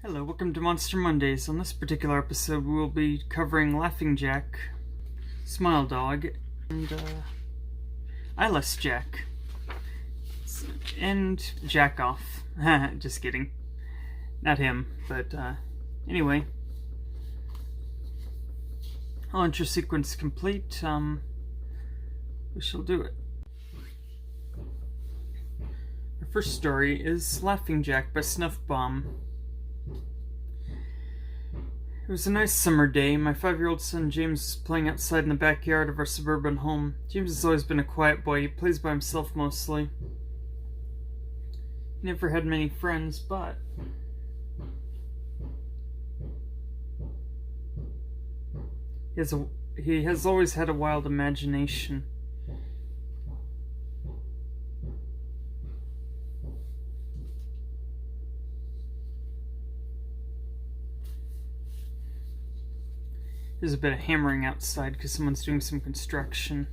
Hello, welcome to Monster Mondays. On this particular episode, we will be covering Laughing Jack, Smile Dog, and Eyeless Jack. And Jack Off. Just kidding. Not him, but anyway. All intro sequence complete. We shall do it. Our first story is Laughing Jack by Snuff Bomb. It was a nice summer day. My 5-year-old son James was playing outside in the backyard of our suburban home. James has always been a quiet boy. He plays by himself mostly. He never had many friends, but he has always had a wild imagination. There's a bit of hammering outside because someone's doing some construction.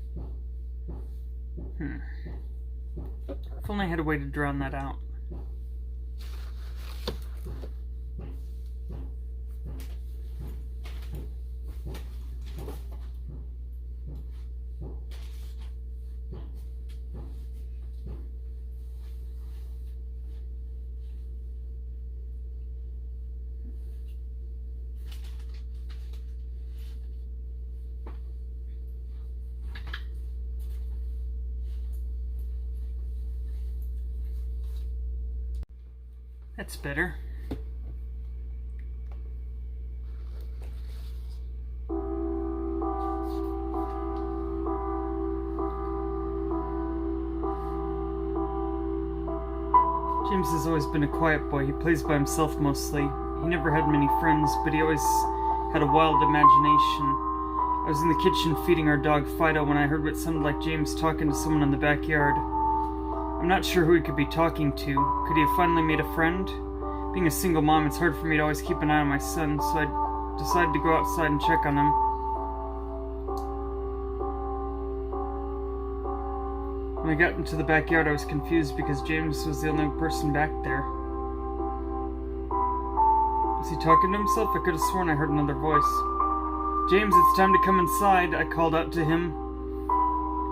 If only I had a way to drown that out. That's better. James has always been a quiet boy. He plays by himself mostly. He never had many friends, but he always had a wild imagination. I was in the kitchen feeding our dog Fido when I heard what sounded like James talking to someone in the backyard. I'm not sure who he could be talking to. Could he have finally made a friend? Being a single mom, it's hard for me to always keep an eye on my son, so I decided to go outside and check on him. When I got into the backyard, I was confused because James was the only person back there. Was he talking to himself? I could have sworn I heard another voice. "James, it's time to come inside," I called out to him.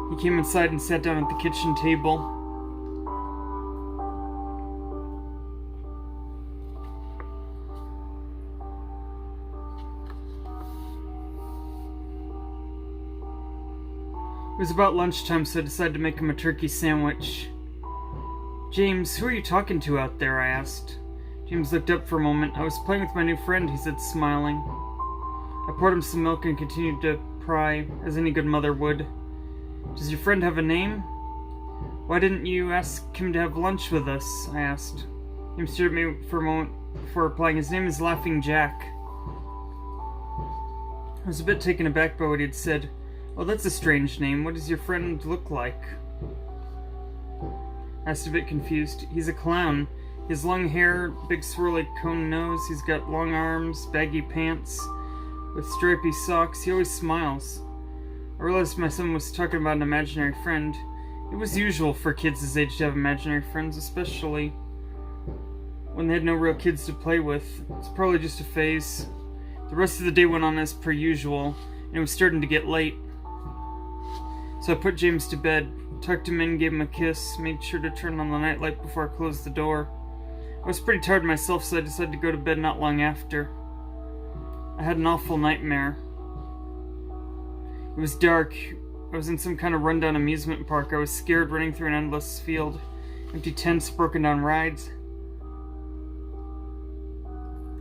He came inside and sat down at the kitchen table. It was about lunchtime, so I decided to make him a turkey sandwich. "James, who are you talking to out there?" I asked. James looked up for a moment. "I was playing with my new friend," he said, smiling. I poured him some milk and continued to pry, as any good mother would. "Does your friend have a name?" "Why didn't you ask him to have lunch with us?" I asked. James stared at me for a moment before replying. "His name is Laughing Jack." I was a bit taken aback by what he had said. "Oh, that's a strange name. What does your friend look like?" I asked, a bit confused. "He's a clown. He has long hair, big swirly cone nose. He's got long arms, baggy pants, with stripy socks. He always smiles." I realized my son was talking about an imaginary friend. It was usual for kids his age to have imaginary friends, especially when they had no real kids to play with. It's probably just a phase. The rest of the day went on as per usual, and it was starting to get late. So I put James to bed, tucked him in, gave him a kiss, made sure to turn on the nightlight before I closed the door. I was pretty tired myself, so I decided to go to bed not long after. I had an awful nightmare. It was dark. I was in some kind of rundown amusement park. I was scared, running through an endless field. Empty tents, broken down rides,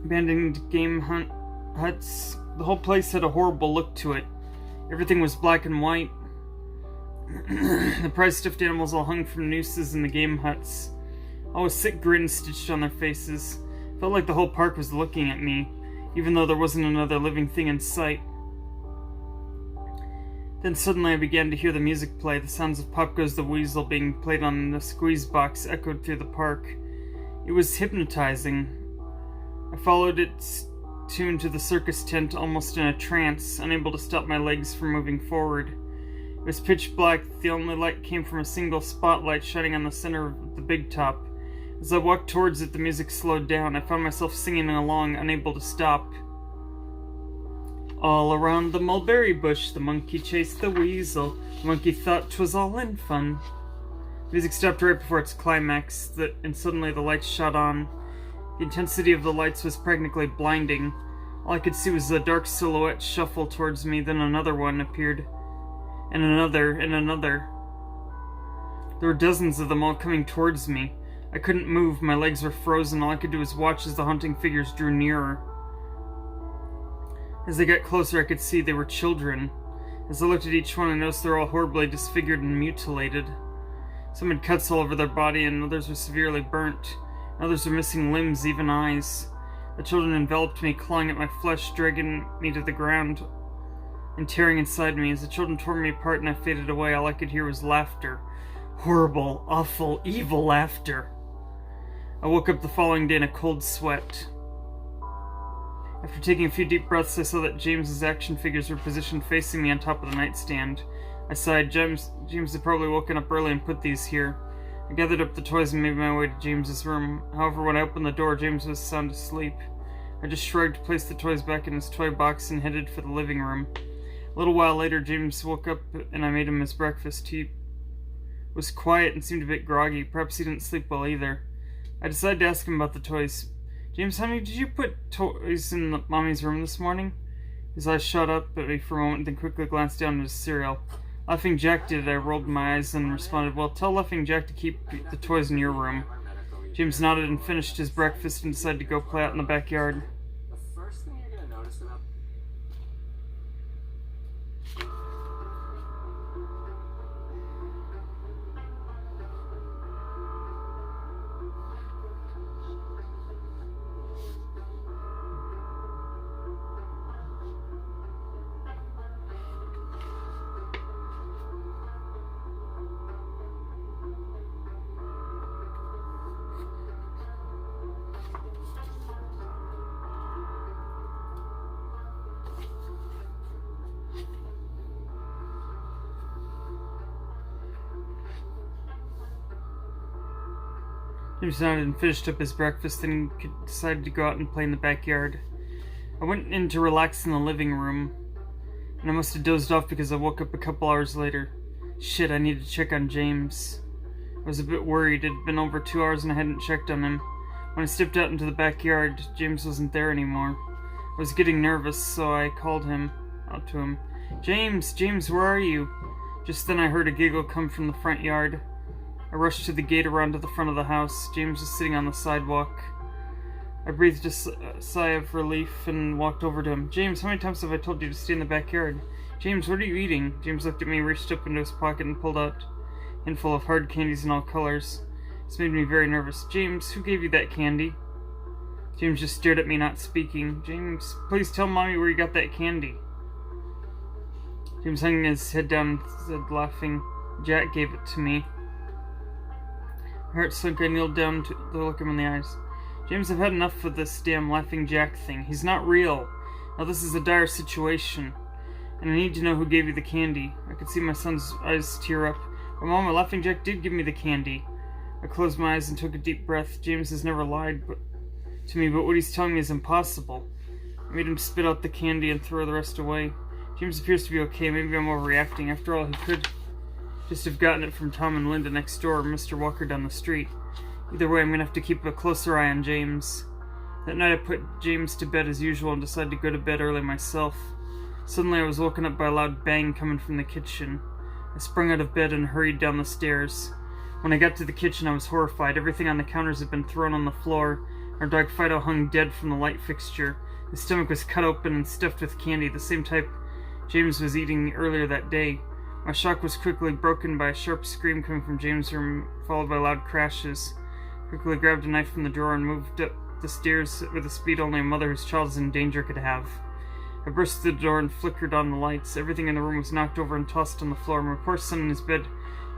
abandoned game huts. The whole place had a horrible look to it. Everything was black and white. The prize stuffed animals all hung from nooses in the game huts. All with sick grins stitched on their faces. Felt like the whole park was looking at me, even though there wasn't another living thing in sight. Then suddenly I began to hear the music play. The sounds of Pop Goes the Weasel being played on the squeeze box echoed through the park. It was hypnotizing. I followed its tune to the circus tent, almost in a trance, unable to stop my legs from moving forward. It was pitch black. The only light came from a single spotlight shining on the center of the big top. As I walked towards it, the music slowed down. I found myself singing along, unable to stop. All around the mulberry bush, the monkey chased the weasel. The monkey thought 'twas all in fun. The music stopped right before its climax, and suddenly the lights shot on. The intensity of the lights was practically blinding. All I could see was a dark silhouette shuffle towards me, then another one appeared. And another, and another. There were dozens of them all coming towards me. I couldn't move, my legs were frozen, all I could do was watch as the haunting figures drew nearer. As they got closer, I could see they were children. As I looked at each one, I noticed they were all horribly disfigured and mutilated. Some had cuts all over their body, and others were severely burnt. Others were missing limbs, even eyes. The children enveloped me, clawing at my flesh, dragging me to the ground, and tearing inside me. As the children tore me apart and I faded away, all I could hear was laughter. Horrible, awful, evil laughter. I woke up the following day in a cold sweat. After taking a few deep breaths, I saw that James's action figures were positioned facing me on top of the nightstand. I sighed. James had probably woken up early and put these here. I gathered up the toys and made my way to James's room. However, when I opened the door, James was sound asleep. I just shrugged, placed the toys back in his toy box, and headed for the living room. A little while later, James woke up and I made him his breakfast. He was quiet and seemed a bit groggy. Perhaps he didn't sleep well either. I decided to ask him about the toys. James, honey, did you put toys in Mommy's room this morning? His eyes shot up at me for a moment, then quickly glanced down at his cereal. Laughing Jack did it. I rolled my eyes and responded, well, tell Laughing Jack to keep the toys in your room. James nodded and finished his breakfast and decided to go play out in the backyard. The first thing you're gonna notice about James nodded and finished up his breakfast, then he decided to go out and play in the backyard. I went in to relax in the living room, and I must have dozed off because I woke up a couple hours later. Shit, I needed to check on James. I was a bit worried. It had been over 2 hours and I hadn't checked on him. When I stepped out into the backyard, James wasn't there anymore. I was getting nervous, so I called out to him. James, where are you? Just then I heard a giggle come from the front yard. I rushed to the gate around to the front of the house. James was sitting on the sidewalk. I breathed a sigh of relief and walked over to him. James, how many times have I told you to stay in the backyard? James, what are you eating? James looked at me, reached up into his pocket and pulled out a handful of hard candies in all colors. This made me very nervous. James, who gave you that candy? James just stared at me, not speaking. James, please tell Mommy where you got that candy. James hung his head down and said, laughing, Jack gave it to me. My heart sunk. I kneeled down to look him in the eyes. James, I've had enough of this damn Laughing Jack thing. He's not real. Now this is a dire situation, and I need to know who gave you the candy. I could see my son's eyes tear up. But Mama, Laughing Jack did give me the candy. I closed my eyes and took a deep breath. James has never lied to me, but what he's telling me is impossible. I made him spit out the candy and throw the rest away. James appears to be okay. Maybe I'm overreacting. After all, he could just have gotten it from Tom and Linda next door, or Mr. Walker down the street. Either way, I'm gonna have to keep a closer eye on James. That night I put James to bed as usual and decided to go to bed early myself. Suddenly I was woken up by a loud bang coming from the kitchen. I sprung out of bed and hurried down the stairs. When I got to the kitchen, I was horrified. Everything on the counters had been thrown on the floor. Our dog Fido hung dead from the light fixture. His stomach was cut open and stuffed with candy, the same type James was eating earlier that day. My shock was quickly broken by a sharp scream coming from James' room, followed by loud crashes. I quickly grabbed a knife from the drawer and moved up the stairs with a speed only a mother whose child is in danger could have. I burst through the door and flickered on the lights. Everything in the room was knocked over and tossed on the floor. My poor son in his bed,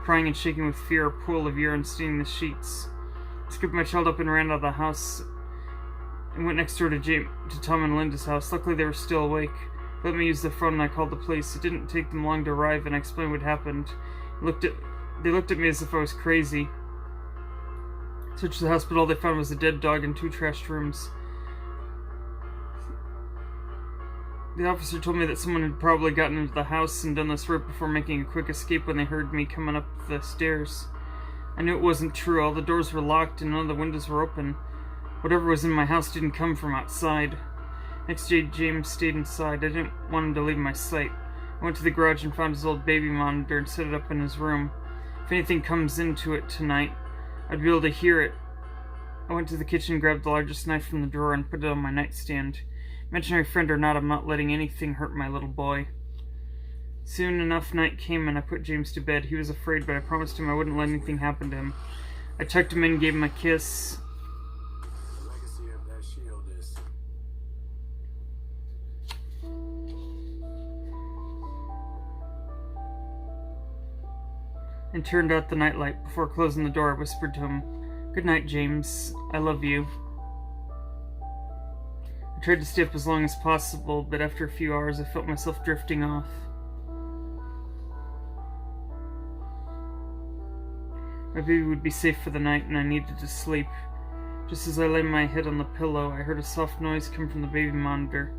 crying and shaking with fear, a pool of urine staining the sheets. I scooped my child up and ran out of the house and went next door to Tom and Linda's house. Luckily, they were still awake. They let me use the phone and I called the police. It didn't take them long to arrive, and I explained what happened. They looked at me as if I was crazy. Searched the hospital, all they found was a dead dog and 2 trashed rooms. The officer told me that someone had probably gotten into the house and done this right before making a quick escape when they heard me coming up the stairs. I knew it wasn't true. All the doors were locked and none of the windows were open. Whatever was in my house didn't come from outside. Next day, James stayed inside. I didn't want him to leave my sight. I went to the garage and found his old baby monitor and set it up in his room. If anything comes into it tonight, I'd be able to hear it. I went to the kitchen, grabbed the largest knife from the drawer, and put it on my nightstand. Imaginary friend or not, I'm not letting anything hurt my little boy. Soon enough night came and I put James to bed. He was afraid, but I promised him I wouldn't let anything happen to him. I tucked him in, gave him a kiss. The legacy of that shield is... And turned out the nightlight. Before closing the door, I whispered to him, "Good night, James. I love you." I tried to stay up as long as possible, but after a few hours I felt myself drifting off. My baby would be safe for the night and I needed to sleep. Just as I lay my head on the pillow, I heard a soft noise come from the baby monitor.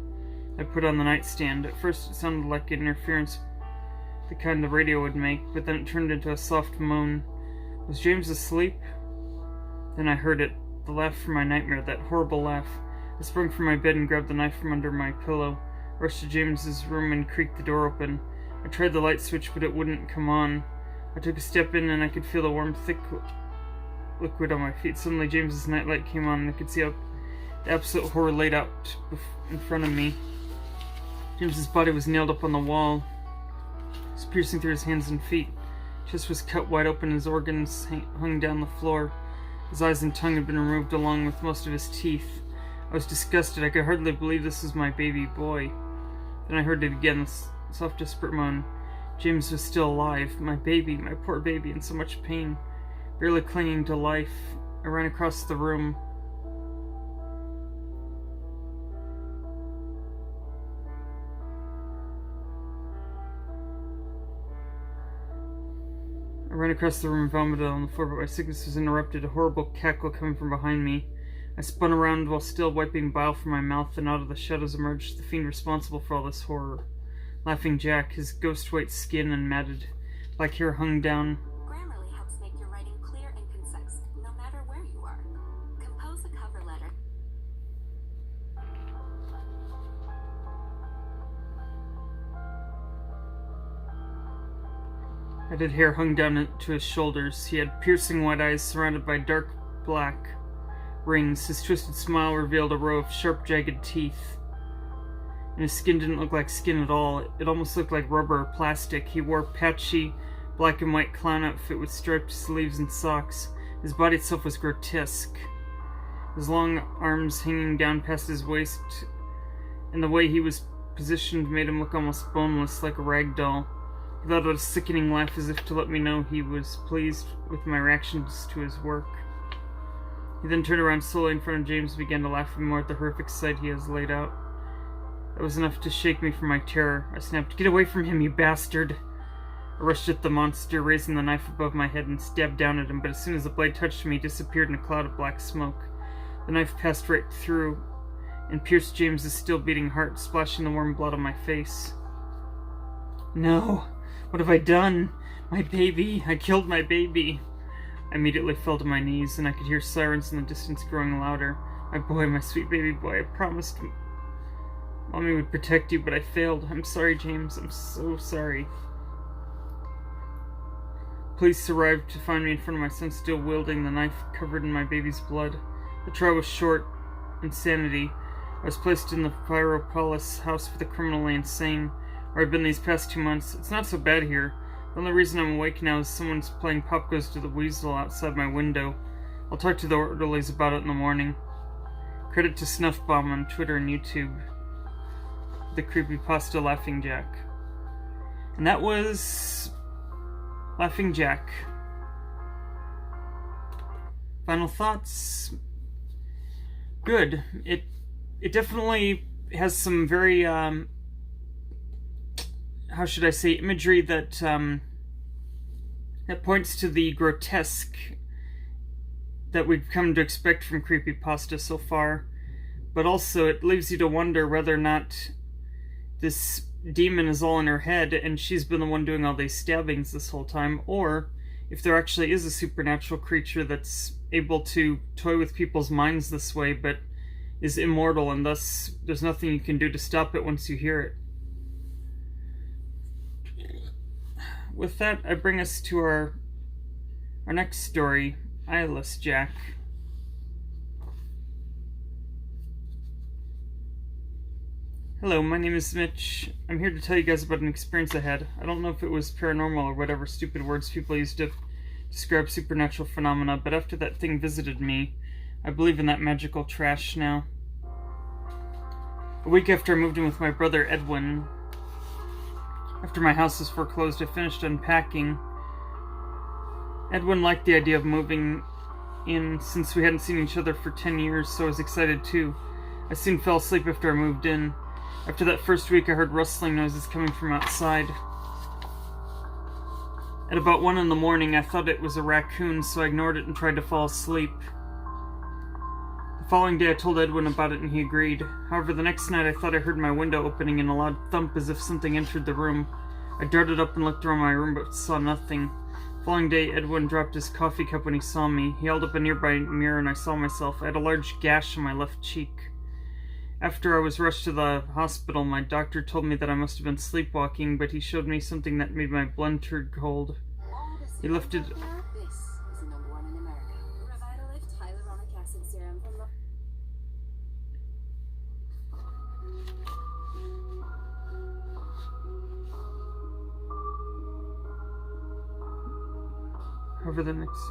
I put it on the nightstand. At first it sounded like interference, the kind the radio would make, but then it turned into a soft moan. Was James asleep? Then I heard it, the laugh from my nightmare, that horrible laugh. I sprung from my bed and grabbed the knife from under my pillow, rushed to James's room and creaked the door open. I tried the light switch, but it wouldn't come on. I took a step in and I could feel the warm, thick liquid on my feet. Suddenly James's nightlight came on and I could see how the absolute horror laid out in front of me. James's body was nailed up on the wall. It was piercing through his hands and feet. His chest was cut wide open, his organs hung down the floor. His eyes and tongue had been removed along with most of his teeth. I was disgusted. I could hardly believe this was my baby boy. Then I heard it again, this soft, desperate moan. James was still alive. My baby, my poor baby, in so much pain. Barely clinging to life. I ran across the room. and vomited on the floor, but my sickness was interrupted. A horrible cackle coming from behind me. I spun around while still wiping bile from my mouth, and out of the shadows emerged the fiend responsible for all this horror. Laughing Jack, his ghost-white skin and matted black hair hung down. Grammarly helps make your writing clear and concise, no matter where you are. Compose a cover letter. Matted hair hung down to his shoulders. He had piercing white eyes surrounded by dark black rings. His twisted smile revealed a row of sharp, jagged teeth. And his skin didn't look like skin at all. It almost looked like rubber or plastic. He wore a patchy black and white clown outfit with striped sleeves and socks. His body itself was grotesque. His long arms hanging down past his waist, and the way he was positioned made him look almost boneless, like a rag doll. He let out a sickening laugh as if to let me know he was pleased with my reactions to his work. He then turned around slowly in front of James and began to laugh even more at the horrific sight he has laid out. That was enough to shake me from my terror. I snapped, "Get away from him, you bastard!" I rushed at the monster, raising the knife above my head and stabbed down at him, but as soon as the blade touched me, he disappeared in a cloud of black smoke. The knife passed right through and pierced James's still beating heart, splashing the warm blood on my face. No! What have I done? My baby! I killed my baby! I immediately fell to my knees, and I could hear sirens in the distance growing louder. My boy, my sweet baby boy, I promised Mommy would protect you, but I failed. I'm sorry, James. I'm so sorry. Police arrived to find me in front of my son, still wielding the knife covered in my baby's blood. The trial was short. Insanity. I was placed in the Pyropolis house for the criminally insane, where I've been these past 2 months. It's not so bad here. The only reason I'm awake now is someone's playing Pop Goes to the Weasel outside my window. I'll talk to the orderlies about it in the morning. Credit to Snuffbomb on Twitter and YouTube. The creepypasta Laughing Jack. And that was Laughing Jack. Final thoughts? Good. It definitely has some very how should I say, imagery that that points to the grotesque that we've come to expect from creepypasta so far, but also it leaves you to wonder whether or not this demon is all in her head and she's been the one doing all these stabbings this whole time, or if there actually is a supernatural creature that's able to toy with people's minds this way but is immortal, and thus there's nothing you can do to stop it once you hear it. With that, I bring us to our next story, Eyeless Jack. Hello, my name is Mitch. I'm here to tell you guys about an experience I had. I don't know if it was paranormal or whatever stupid words people use to describe supernatural phenomena, but after that thing visited me, I believe in that magical trash now. A week after I moved in with my brother Edwin, after my house was foreclosed, I finished unpacking. Edwin liked the idea of moving in since we hadn't seen each other for 10 years, so I was excited too. I soon fell asleep after I moved in. After that first week, I heard rustling noises coming from outside. At about 1 in the morning, I thought it was a raccoon, so I ignored it and tried to fall asleep. The following day, I told Edwin about it and he agreed. However, the next night, I thought I heard my window opening and a loud thump as if something entered the room. I darted up and looked around my room but saw nothing. The following day, Edwin dropped his coffee cup when he saw me. He held up a nearby mirror and I saw myself. I had a large gash on my left cheek. After I was rushed to the hospital, my doctor told me that I must have been sleepwalking, but he showed me something that made my blood turn cold. He lifted... This is the number one in America. Revitalift hyaluronic acid serum from the... Over the next...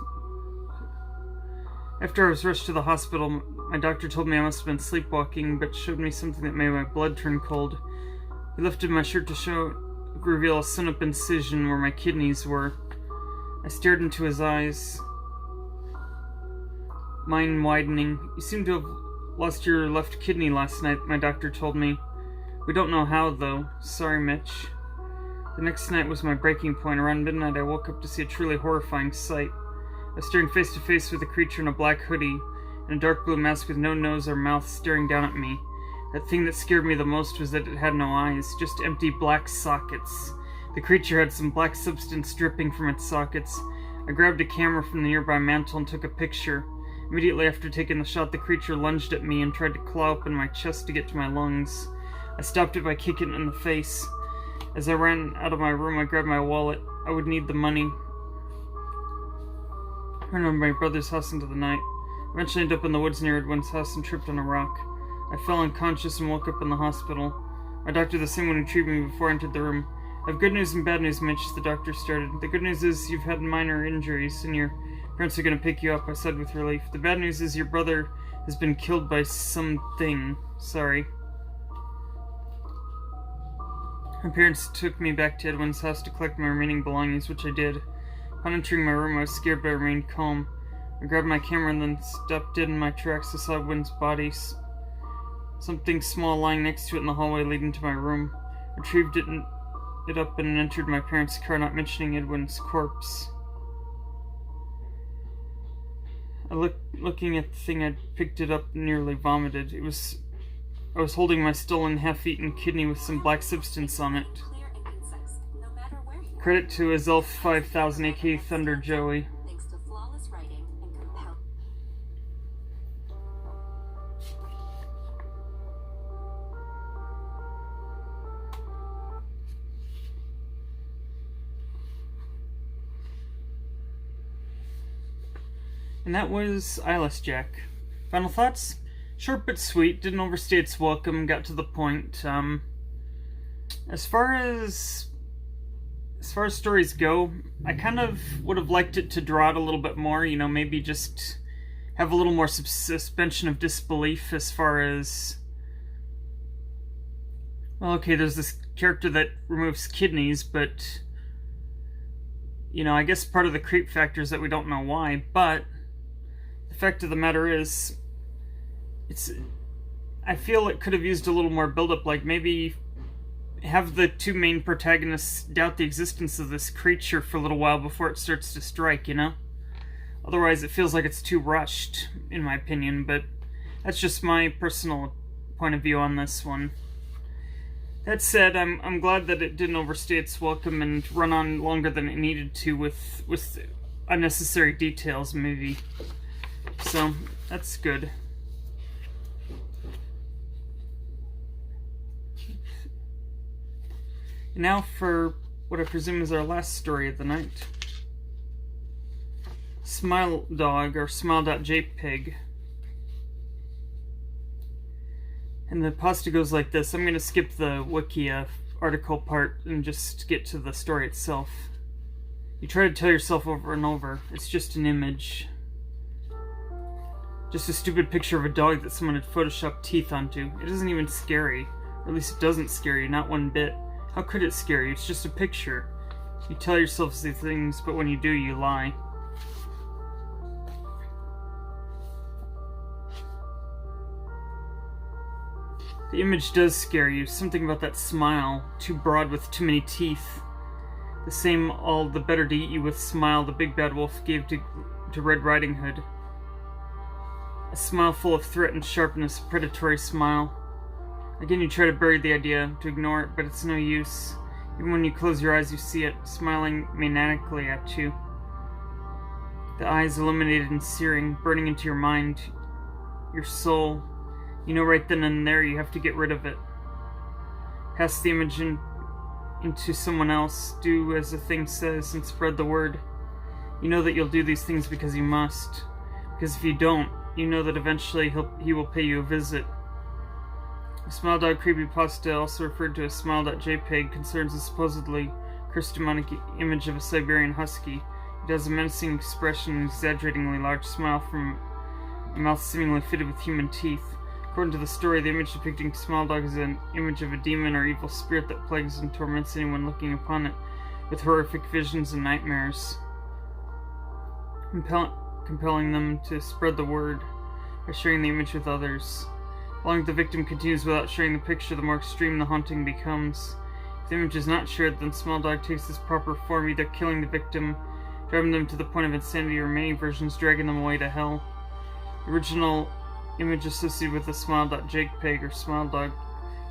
After I was rushed to the hospital, my doctor told me I must have been sleepwalking, but showed me something that made my blood turn cold. He lifted my shirt to reveal a sewn-up incision where my kidneys were. I stared into his eyes, mine widening. You seem to have lost your left kidney last night, my doctor told me. We don't know how, though. Sorry, Mitch. The next night was my breaking point. Around midnight, I woke up to see a truly horrifying sight. I was staring face to face with a creature in a black hoodie and a dark blue mask with no nose or mouth staring down at me. The thing that scared me the most was that it had no eyes, just empty black sockets. The creature had some black substance dripping from its sockets. I grabbed a camera from the nearby mantel and took a picture. Immediately after taking the shot, the creature lunged at me and tried to claw open my chest to get to my lungs. I stopped it by kicking it in the face. As I ran out of my room, I grabbed my wallet. I would need the money. I ran over my brother's house into the night. Eventually ended up in the woods near Edwin's house and tripped on a rock. I fell unconscious and woke up in the hospital. My doctor, the same one who treated me before I entered the room. I have good news and bad news, Mitch, the doctor started. The good news is you've had minor injuries and your parents are going to pick you up, I said with relief. The bad news is your brother has been killed by something. Sorry. My parents took me back to Edwin's house to collect my remaining belongings, which I did. Upon entering my room, I was scared but I remained calm. I grabbed my camera and then stopped dead in my tracks. I saw Edwin's body, something small lying next to it in the hallway leading to my room. I retrieved it up and entered my parents' car, not mentioning Edwin's corpse. Looking at the thing, I picked it up and nearly vomited. I was holding my stolen half-eaten kidney with some black substance on it. Clear and concise, no matter where you are. Credit to Azelf 5000 aka Thunder Joey. Thanks to flawless writing and compelling... And that was Eyeless Jack. Final thoughts? Short but sweet, didn't overstay its welcome, got to the point. As far as stories go, I kind of would have liked it to draw it a little bit more, you know, maybe just have a little more suspension of disbelief as far as... Well, okay, there's this character that removes kidneys, but... You know, I guess part of the creep factor is that we don't know why, but... The fact of the matter is... I feel it could have used a little more build-up, like maybe have the two main protagonists doubt the existence of this creature for a little while before it starts to strike, you know? Otherwise, it feels like it's too rushed, in my opinion, but that's just my personal point of view on this one. That said, I'm glad that it didn't overstay its welcome and run on longer than it needed to with unnecessary details, maybe. So, that's good. Now for what I presume is our last story of the night. Smile Dog, or Smile.JPG. And the pasta goes like this. I'm going to skip the wiki article part and just get to the story itself. You try to tell yourself over and over, it's just an image. Just a stupid picture of a dog that someone had photoshopped teeth onto. It isn't even scary. Or at least it doesn't scare you, not one bit. How could it scare you? It's just a picture. You tell yourself these things, but when you do, you lie. The image does scare you. Something about that smile. Too broad with too many teeth. The same all the better to eat you with smile the big bad wolf gave to Red Riding Hood. A smile full of threat and sharpness, a predatory smile. Again, you try to bury the idea, to ignore it, but it's no use. Even when you close your eyes, you see it, smiling maniacally at you. The eyes illuminated and searing, burning into your mind, your soul. You know right then and there you have to get rid of it. Pass the image into someone else, do as the thing says, and spread the word. You know that you'll do these things because you must. Because if you don't, you know that eventually he will pay you a visit. A Smile Dog creepypasta, also referred to as Smile.JPG, concerns a supposedly cursed demonic image of a Siberian husky. It has a menacing expression and an exaggeratingly large smile from a mouth seemingly fitted with human teeth. According to the story, the image depicting Smile Dog is an image of a demon or evil spirit that plagues and torments anyone looking upon it with horrific visions and nightmares, compelling them to spread the word by sharing the image with others. The longer the victim continues without sharing the picture, the more extreme the haunting becomes. If the image is not shared, then Smile Dog takes its proper form, either killing the victim, driving them to the point of insanity, or many versions dragging them away to hell. The original image associated with the Smile.JPG or Smile Dog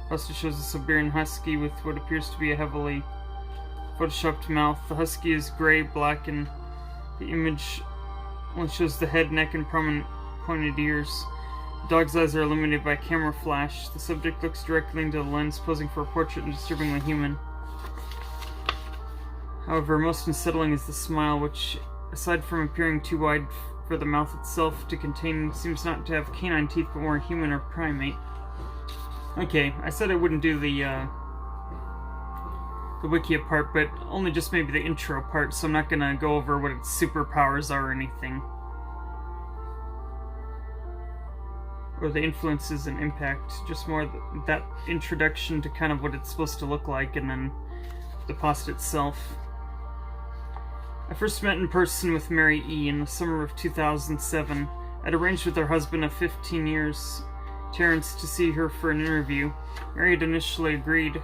also shows a Siberian husky with what appears to be a heavily photoshopped mouth. The husky is gray, black, and the image only shows the head, neck, and prominent pointed ears. The dog's eyes are illuminated by a camera flash. The subject looks directly into the lens, posing for a portrait and disturbingly human. However, most unsettling is the smile, which, aside from appearing too wide for the mouth itself to contain, seems not to have canine teeth but more human or primate. Okay, I said I wouldn't do the wiki part, but only just maybe the intro part, so I'm not gonna go over what its superpowers are or anything. Or the influences and impact, just more that introduction to kind of what it's supposed to look like, and then the pasta itself. I first met in person with Mary E. in the summer of 2007. I'd arranged with her husband of 15 years, Terrence, to see her for an interview. Mary had initially agreed,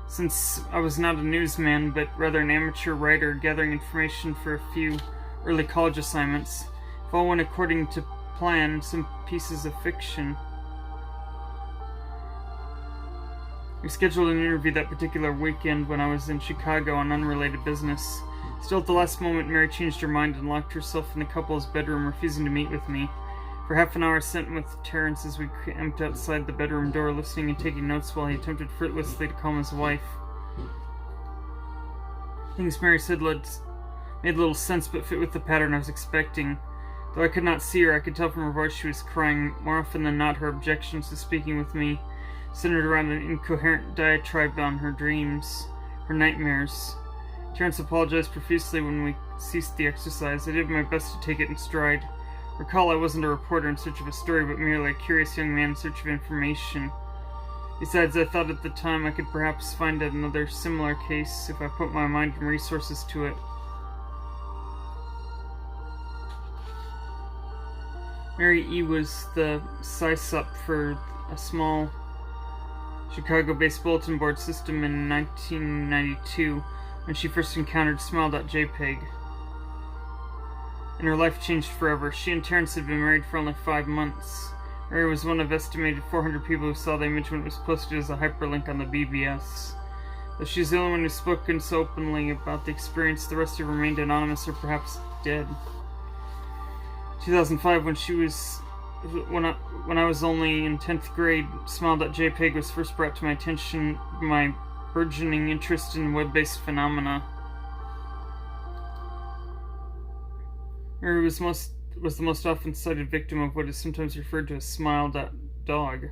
since I was not a newsman, but rather an amateur writer gathering information for a few early college assignments. If all went according to plan, some pieces of fiction. We scheduled an interview that particular weekend when I was in Chicago on unrelated business. Still, at the last moment, Mary changed her mind and locked herself in the couple's bedroom, refusing to meet with me. For half an hour, I sat with Terrence as we camped outside the bedroom door, listening and taking notes while he attempted fruitlessly to calm his wife. Things Mary said made little sense, but fit with the pattern I was expecting. Though I could not see her, I could tell from her voice she was crying. More often than not, her objections to speaking with me centered around an incoherent diatribe on her dreams, her nightmares. Terrence apologized profusely when we ceased the exercise. I did my best to take it in stride. Recall, I wasn't a reporter in search of a story, but merely a curious young man in search of information. Besides, I thought at the time I could perhaps find another similar case if I put my mind and resources to it. Mary E. was the CISUP for a small Chicago-based bulletin board system in 1992 when she first encountered Smile.JPG. and her life changed forever. She and Terrence had been married for only 5 months. Mary was one of estimated 400 people who saw the image when it was posted as a hyperlink on the BBS. Though she's the only one who's spoken so openly about the experience, the rest have remained anonymous or perhaps dead. 2005, when I was only in 10th grade, Smile.JPG was first brought to my attention by my burgeoning interest in web-based phenomena. Mary was the most often cited victim of what is sometimes referred to as Smile.dog.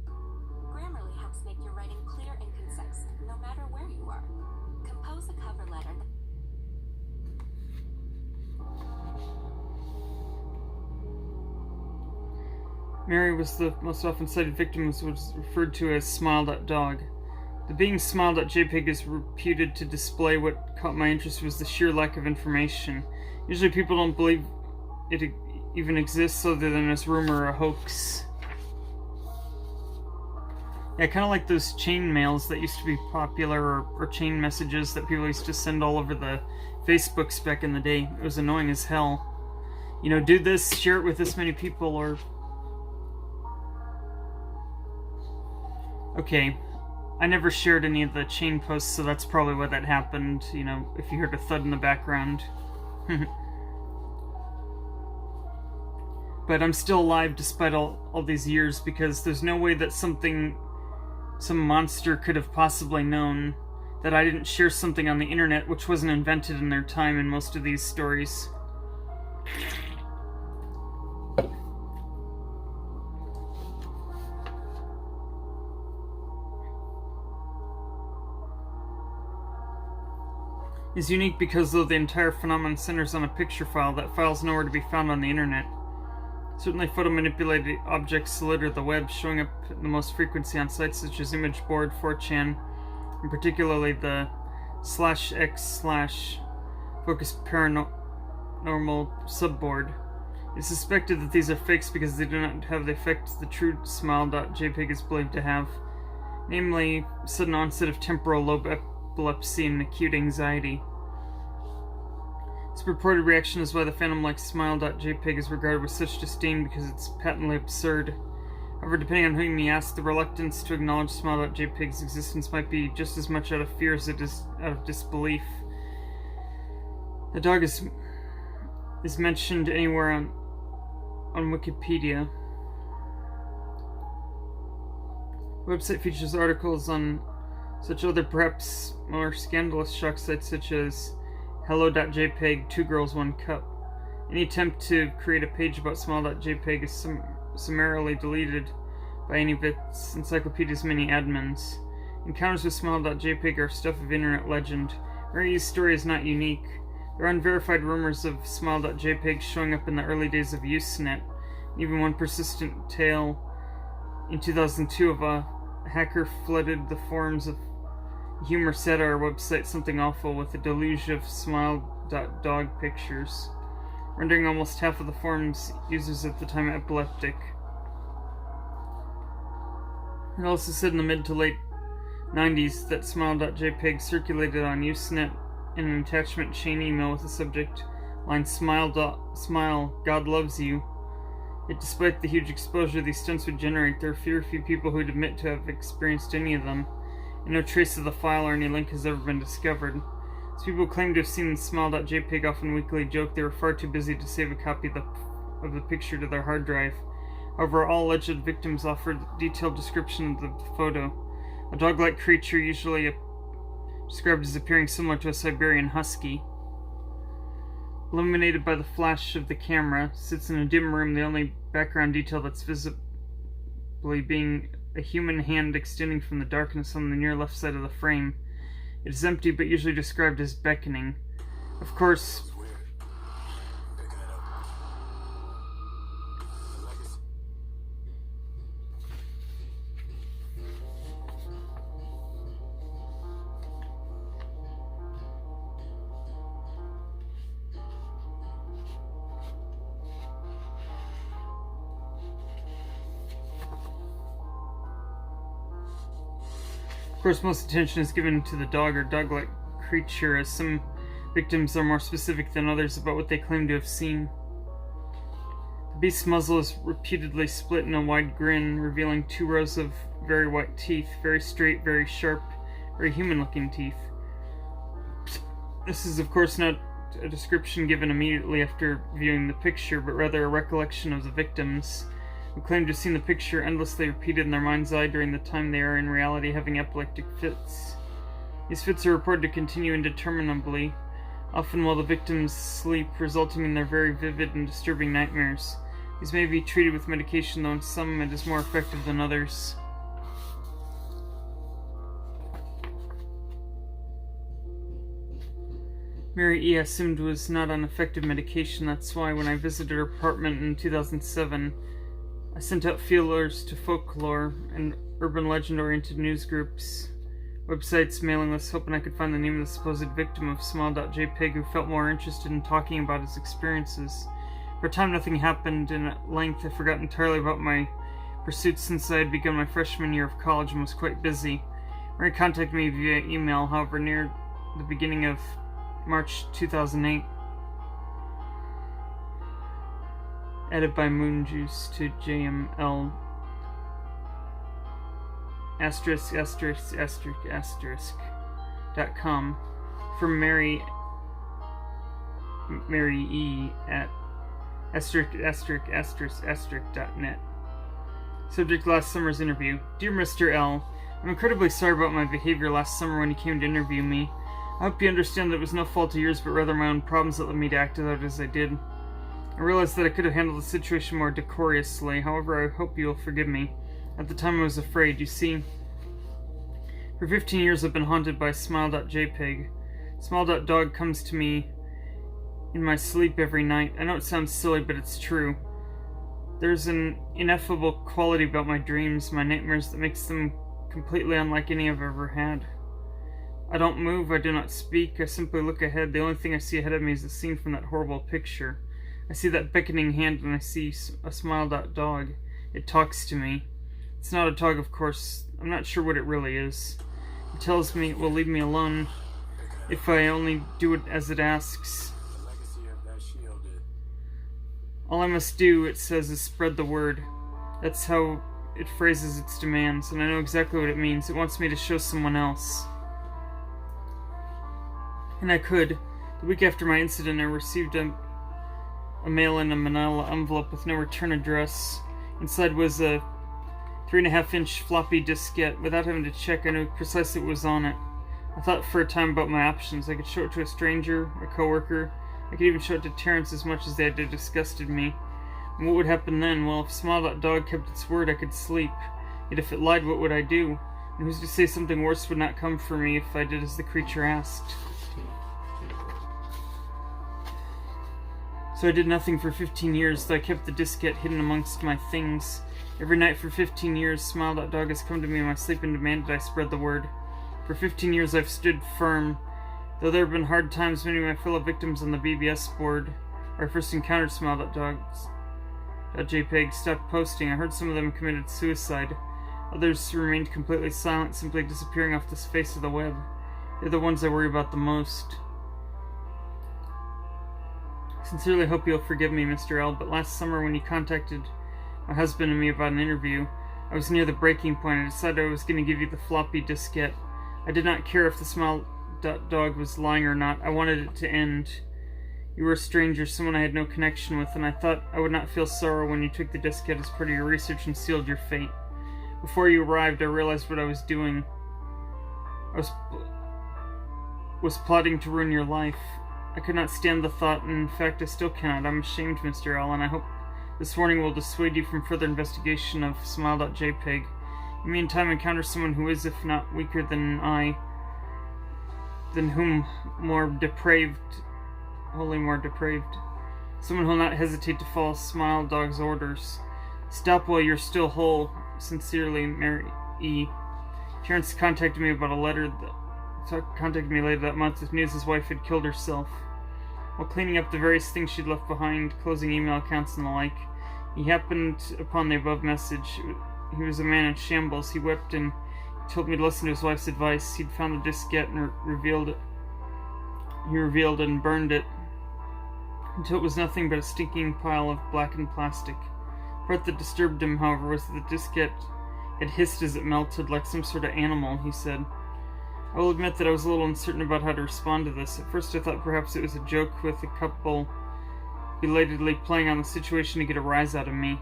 Grammarly helps make your writing clear and concise, no matter where you are. Compose a cover letter. Mary was the most often cited victim of what was referred to as Smile.dog. The being Smile.JPG is reputed to display what caught my interest was the sheer lack of information. Usually people don't believe it even exists other than as rumor or a hoax. Yeah, kind of like those chain mails that used to be popular, or chain messages that people used to send all over the Facebooks back in the day. It was annoying as hell. You know, do this, share it with this many people, or... Okay, I never shared any of the chain posts, so that's probably why that happened, you know, if you heard a thud in the background. But I'm still alive despite all these years, because there's no way that some monster could have possibly known that I didn't share something on the internet which wasn't invented in their time in most of these stories. Is unique because though the entire phenomenon centers on a picture file, that file is nowhere to be found on the internet. Certainly photo-manipulated objects litter the web, showing up at the most frequency on sites such as ImageBoard, 4chan, and particularly the /x/focus paranormal subboard. It's suspected that these are fakes because they do not have the effect the true Smile.JPG is believed to have, namely sudden onset of temporal lobe epilepsy and acute anxiety. This purported reaction is why the phantom-like Smile.JPG is regarded with such disdain, because it's patently absurd. However, depending on whom you ask, the reluctance to acknowledge Smile.JPG's existence might be just as much out of fear as it is out of disbelief. The dog is mentioned anywhere on Wikipedia. The website features articles on such other, perhaps more scandalous shock sites such as Hello.JPG, 2 Girls, 1 Cup. Any attempt to create a page about Smile.JPG is summarily deleted by any of its encyclopedia's many admins. Encounters with Smile.JPG are stuff of internet legend. Mary's story is not unique. There are unverified rumors of Smile.JPG showing up in the early days of Usenet, and even one persistent tale in 2002 of a hacker flooded the forums of humor satire website Something Awful with a deluge of Smile.dog pictures, rendering almost half of the forum's users at the time epileptic. It also said in the mid to late 90s that Smile.JPG circulated on Usenet in an attachment chain email with the subject line Smile, God loves you. Yet despite the huge exposure these stunts would generate, there are few people who would admit to have experienced any of them, and no trace of the file or any link has ever been discovered. As people who claim to have seen Smile.JPG often weekly joke, they were far too busy to save a copy of the picture to their hard drive. However, all alleged victims offered detailed description of the photo. A dog-like creature, usually described as appearing similar to a Siberian husky, illuminated by the flash of the camera, sits in a dim room, the only background detail that's visibly being a human hand extending from the darkness on the near left side of the frame. It is empty, but usually described as beckoning. Of course, most attention is given to the dog or dog-like creature, as some victims are more specific than others about what they claim to have seen. The beast's muzzle is repeatedly split in a wide grin, revealing 2 rows of very white teeth, very straight, very sharp, very human-looking teeth. This is, of course, not a description given immediately after viewing the picture, but rather a recollection of the victims, who claim to have seen the picture endlessly repeated in their mind's eye during the time they are in reality having epileptic fits. These fits are reported to continue indeterminably, often while the victims sleep, resulting in their very vivid and disturbing nightmares. These may be treated with medication, though in some it is more effective than others. Mary E. assumed was not on effective medication. That's why when I visited her apartment in 2007, I sent out feelers to folklore and urban legend-oriented news groups, websites, mailing lists, hoping I could find the name of the supposed victim of Smile.JPG who felt more interested in talking about his experiences. For a time nothing happened, and at length I forgot entirely about my pursuits since I had begun my freshman year of college and was quite busy. Mary contacted me via email, however, near the beginning of March 2008. Added by Moonjuice to JML ****.com from Mary E at ****.net. Subject: last summer's interview. Dear Mr. L, I'm incredibly sorry about my behavior last summer when you came to interview me. I hope you understand that it was no fault of yours, but rather my own problems that led me to act out as I did. I realized that I could have handled the situation more decorously. However, I hope you will forgive me. At the time I was afraid. You see, for 15 years I've been haunted by Smile.JPG. Smile.dog comes to me in my sleep every night. I know it sounds silly, but it's true. There's an ineffable quality about my dreams, my nightmares, that makes them completely unlike any I've ever had. I don't move, I do not speak, I simply look ahead. The only thing I see ahead of me is the scene from that horrible picture. I see that beckoning hand and I see a Smile.dog. It talks to me. It's not a dog, of course. I'm not sure what it really is. It tells me it will leave me alone if I only do it as it asks. The legacy of that shield is... All I must do, it says, is spread the word. That's how it phrases its demands, and I know exactly what it means. It wants me to show someone else. And I could. The week after my incident, I received a mail in a manila envelope with no return address. Inside was a 3.5-inch floppy diskette. Without having to check, I knew precisely what was on it. I thought for a time about my options. I could show it to a stranger, a coworker. I could even show it to Terrence, as much as they had disgusted me. And what would happen then? Well, if Smile.dog kept its word, I could sleep. Yet if it lied, what would I do? And who's to say something worse would not come for me if I did as the creature asked? So I did nothing for 15 years, though I kept the diskette hidden amongst my things. Every night for 15 years, Smile.dog has come to me in my sleep and demanded I spread the word. For 15 years I've stood firm. Though there have been hard times, many of my fellow victims on the BBS board, where I first encountered Smile.JPG, stopped posting. I heard some of them committed suicide. Others remained completely silent, simply disappearing off the face of the web. They're the ones I worry about the most. I sincerely hope you'll forgive me, Mr. L, but last summer when you contacted my husband and me about an interview, I was near the breaking point. I decided I was going to give you the floppy diskette. I did not care if the Smile.dog was lying or not. I wanted it to end. You were a stranger, someone I had no connection with, and I thought I would not feel sorrow when you took the diskette as part of your research and sealed your fate. Before you arrived, I realized what I was doing. I was plotting to ruin your life. I could not stand the thought, and in fact I still cannot. I'm ashamed, Mr. L, and I hope this warning will dissuade you from further investigation of Smile.JPG. You may in time encounter someone who is, if not weaker than I, than whom more depraved, wholly more depraved. Someone who will not hesitate to follow Smile.dog's orders. Stop while you're still whole. Sincerely, Mary E. Terrence contacted me about a letter contacted me later that month with news his wife had killed herself. While cleaning up the various things she'd left behind, closing email accounts and the like, he happened upon the above message. He was a man in shambles. He wept and told me to listen to his wife's advice. He'd found the diskette and revealed he revealed, and burned it until it was nothing but a stinking pile of blackened plastic. The part that disturbed him, however, was that the diskette had hissed as it melted, like some sort of animal, he said. I will admit that I was a little uncertain about how to respond to this. At first I thought perhaps it was a joke, with a couple belatedly playing on the situation to get a rise out of me.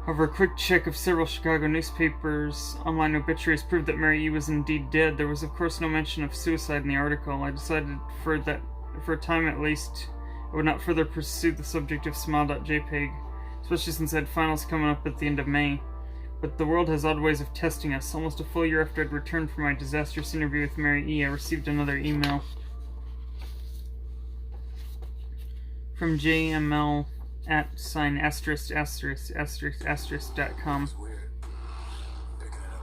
However, a quick check of several Chicago newspapers' online obituaries proved that Mary E. was indeed dead. There was, of course, no mention of suicide in the article. I decided for a time at least, I would not further pursue the subject of Smile.JPG, especially since I had finals coming up at the end of May. But the world has odd ways of testing us. Almost a full year after I'd returned from my disastrous interview with Mary E., I received another email from JML @ ****.com. It's weird. Picking it up.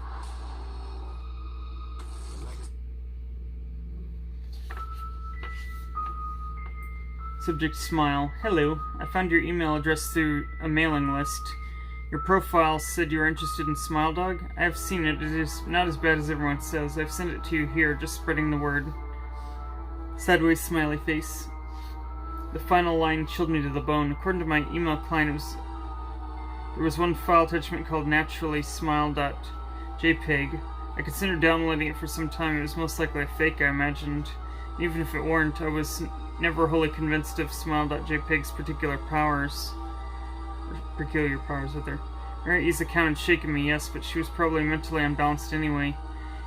Subject: Smile. Hello. I found your email address through a mailing list. Your profile said you are interested in Smile Dog. I have seen it. It is not as bad as everyone says. I've sent it to you here, just spreading the word. Sideways smiley face. The final line chilled me to the bone. According to my email client, there was one file attachment called naturally Smile.JPG. I considered downloading it for some time. It was most likely a fake, I imagined. Even if it weren't, I was never wholly convinced of Smile.JPG's peculiar powers with her. Mary E.'s account had shaken me, yes, but she was probably mentally unbalanced anyway.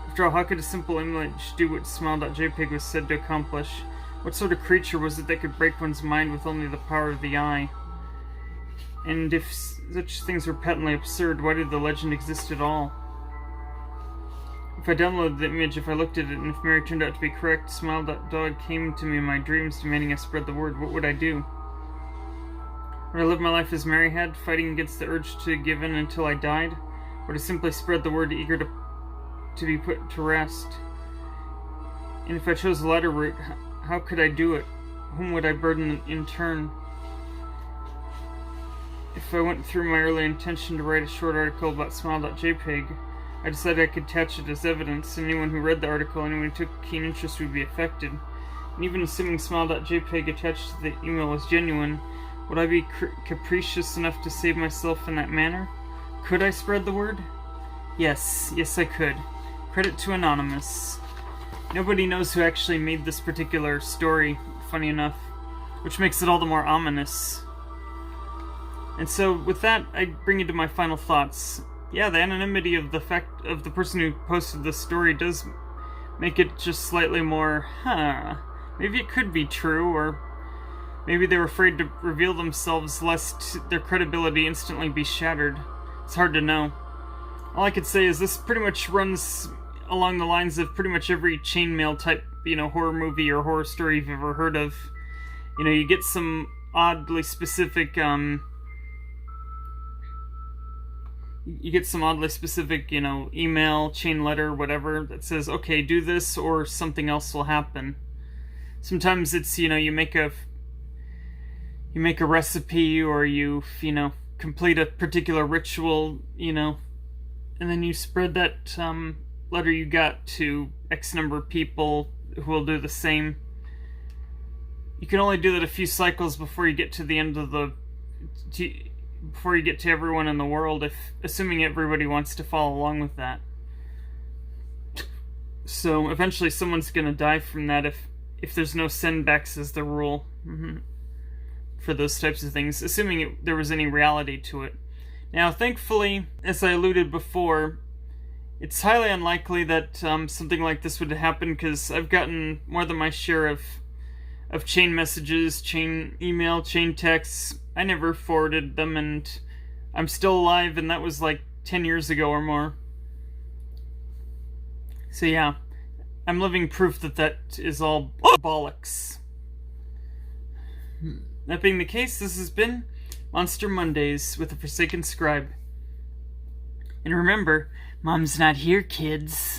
After all, how could a simple image do what Smile.JPG was said to accomplish? What sort of creature was it that could break one's mind with only the power of the eye? And if such things were patently absurd, why did the legend exist at all? If I downloaded the image, if I looked at it, and if Mary turned out to be correct, Smile.Dog came to me in my dreams demanding I spread the word, what would I do? Would I live my life as Mary had, fighting against the urge to give in until I died? Or to simply spread the word, eager to be put to rest? And if I chose the latter route, how could I do it? Whom would I burden in turn? If I went through my early intention to write a short article about Smile.JPG, I decided I could attach it as evidence, and anyone who read the article, anyone who took keen interest would be affected. And even assuming Smile.JPG attached to the email was genuine, would I be capricious enough to save myself in that manner? Could I spread the word? Yes I could. Credit to Anonymous. Nobody knows who actually made this particular story, funny enough, which makes it all the more ominous. And so, with that, I bring you to my final thoughts. Yeah, the anonymity of the fact of the person who posted this story does make it just slightly more, maybe it could be true, or maybe they were afraid to reveal themselves lest their credibility instantly be shattered. It's hard to know. All I could say is this pretty much runs along the lines of pretty much every chainmail type, horror movie or horror story you've ever heard of. You get some oddly specific, email, chain letter, whatever, that says, okay, do this or something else will happen. Sometimes it's, you make a recipe, or you complete a particular ritual, and then you spread that, letter you got to X number of people who will do the same. You can only do that a few cycles before you get to the end of before you get to everyone in the world, assuming everybody wants to follow along with that. So eventually someone's gonna die from that if there's no sendbacks as the rule for those types of things, assuming there was any reality to it. Now, thankfully, as I alluded before, it's highly unlikely that something like this would happen, because I've gotten more than my share of chain messages, chain email, chain texts. I never forwarded them, and I'm still alive, and that was like 10 years ago or more. So yeah, I'm living proof that is all bollocks. That being the case, this has been Monster Mondays with the Forsaken Scribe. And remember, Mom's not here, kids.